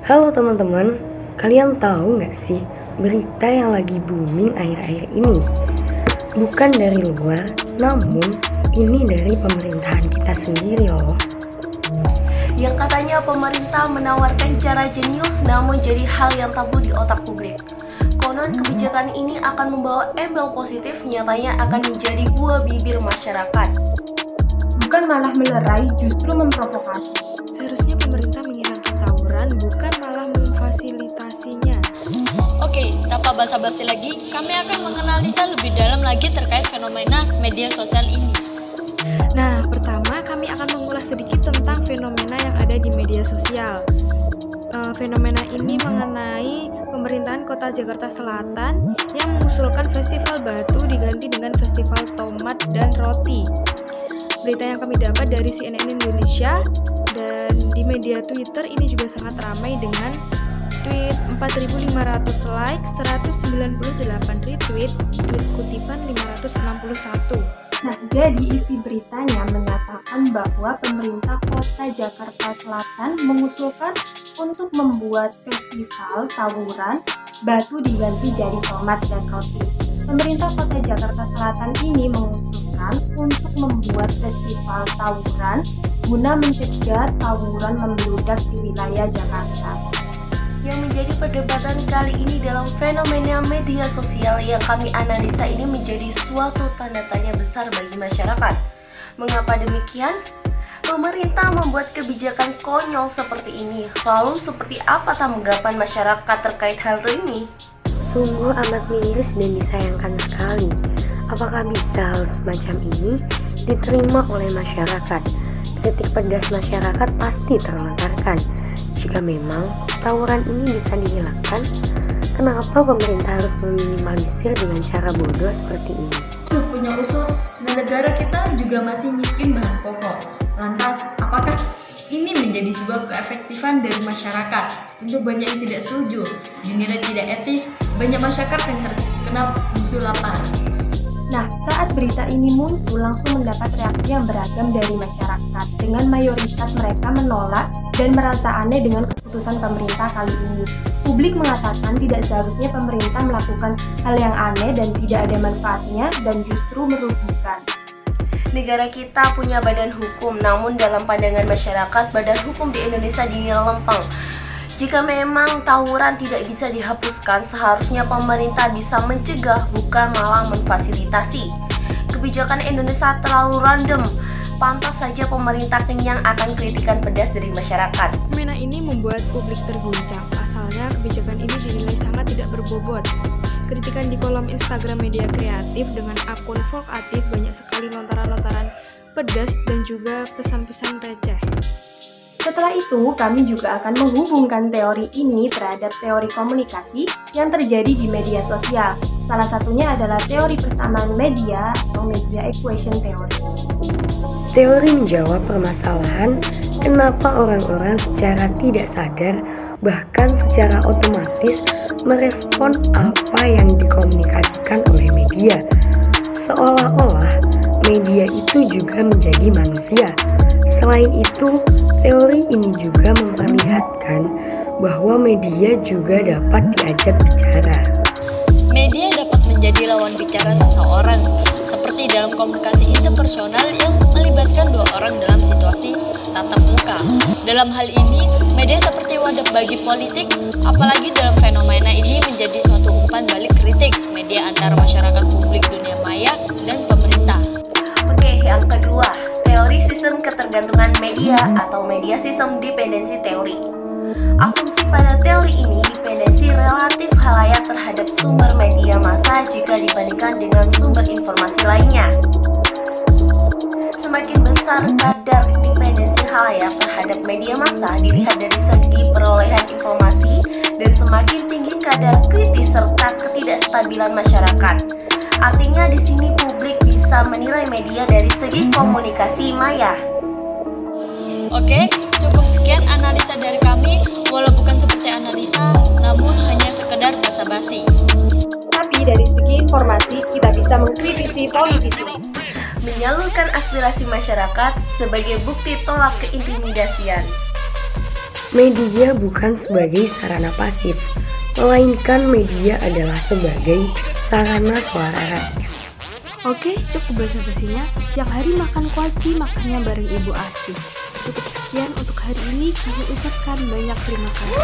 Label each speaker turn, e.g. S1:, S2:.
S1: Halo teman-teman, kalian tahu nggak sih berita yang lagi booming akhir-akhir ini? Bukan dari luar, namun ini dari pemerintahan kita sendiri loh.
S2: Yang katanya pemerintah menawarkan cara jenius namun jadi hal yang tabu di otak publik. Konon kebijakan ini akan membawa embel positif, nyatanya akan menjadi buah bibir masyarakat.
S3: Bukan malah melerai, justru memprovokasi.
S4: Seharusnya pemerintah menghilangkan tawuran, bukan malah memfasilitasinya.
S5: Oke, tanpa basa-basi lagi, kami akan menganalisa lebih dalam lagi terkait fenomena media sosial ini.
S4: Nah, pertama kami akan mengulas sedikit tentang fenomena yang ada di media sosial. Fenomena ini mengenai pemerintahan Kota Jakarta Selatan yang mengusulkan festival batu diganti dengan festival tomat dan roti. Berita yang kami dapat dari CNN Indonesia dan di media Twitter ini juga sangat ramai dengan tweet 4.500 like, 198 retweet, tweet kutipan 561.
S3: Nah, jadi isi beritanya menyatakan bahwa pemerintah Kota Jakarta Selatan mengusulkan untuk membuat festival tawuran batu diganti jadi tomat dan roti. Pemerintah Kota Jakarta Selatan ini mengusulkan untuk membuat festival tawuran guna mencegah tawuran membludak di wilayah Jakarta.
S2: Yang menjadi perdebatan kali ini dalam fenomena media sosial yang kami analisa ini menjadi suatu tanda tanya besar bagi masyarakat. Mengapa demikian? Pemerintah membuat kebijakan konyol seperti ini. Lalu seperti apa tanggapan masyarakat terkait hal ini?
S1: Sungguh amat miris dan disayangkan sekali. Apakah bisa hal semacam ini diterima oleh masyarakat? Kritik pedas masyarakat pasti terlontarkan. Jika memang tawuran ini bisa dihilangkan, kenapa pemerintah harus meminimalisir dengan cara bodoh seperti ini?
S6: Punya usul, negara kita juga masih miskin bahan pokok. Lantas, apakah ini menjadi sebuah keefektifan dari masyarakat? Tentu banyak yang tidak setuju. Dinilai tidak etis, banyak masyarakat yang terkena musuh lapar.
S3: Nah, saat berita ini muncul langsung mendapat reaksi yang beragam dari masyarakat, dengan mayoritas mereka menolak dan merasa aneh dengan keputusan pemerintah kali ini. Publik mengatakan tidak seharusnya pemerintah melakukan hal yang aneh dan tidak ada manfaatnya dan justru merugikan.
S2: Negara kita punya badan hukum, namun dalam pandangan masyarakat, badan hukum di Indonesia dinilai lempeng. Jika memang tawuran tidak bisa dihapuskan, seharusnya pemerintah bisa mencegah, bukan malah memfasilitasi. Kebijakan Indonesia terlalu random. Pantas saja pemerintah kenyang akan kritikan pedas dari masyarakat.
S4: Fenomena ini membuat publik terguncang. Pasalnya, kebijakan ini dinilai sangat tidak berbobot. Kritikan di kolom Instagram media kreatif dengan akun Volkatif banyak sekali lontaran-lontaran pedas dan juga pesan-pesan receh.
S3: Setelah itu, kami juga akan menghubungkan teori ini terhadap teori komunikasi yang terjadi di media sosial. Salah satunya adalah teori persamaan media atau media equation theory.
S1: Teori menjawab permasalahan kenapa orang-orang secara tidak sadar bahkan secara otomatis merespon apa yang dikomunikasikan oleh media. Seolah-olah media itu juga menjadi manusia. Selain itu, teori ini juga memperlihatkan bahwa media juga dapat diajak bicara.
S5: Media dapat menjadi lawan bicara seseorang, seperti dalam komunikasi interpersonal yang melibatkan dua orang dalam situasi tatap muka. Dalam hal ini, media seperti wadah bagi politik, apalagi dalam fenomena ini menjadi suatu umpan balik kritik media antara masyarakat publik dunia maya dan pemerintah.
S2: Oke, yang kedua, teori sistem ketergantungan media atau media sistem dependensi teori. Asumsi pada teori ini dependensi relatif khalayak terhadap sumber media massa jika dibandingkan dengan sumber informasi lainnya. Semakin besar kadar dependensi khalayak terhadap media massa dilihat dari segi perolehan informasi dan semakin tinggi kadar kritis serta ketidakstabilan masyarakat. Artinya di sini publik bisa menilai media dari segi komunikasi maya.
S5: Oke, cukup sekian analisa dari kami, walau bukan seperti analisa, namun hanya sekedar basa-basi.
S3: Tapi dari segi informasi, kita bisa mengkritisi politisi.
S2: Menyalurkan aspirasi masyarakat sebagai bukti tolak keintimidasian.
S1: Media bukan sebagai sarana pasif, melainkan media adalah sebagai sarana suara rakyat.
S4: Oke, cukup basa-basinya. Siang hari makan kuaci, makannya bareng Ibu Asih. Cukup sekian untuk hari ini. Kami ucapkan banyak terima kasih.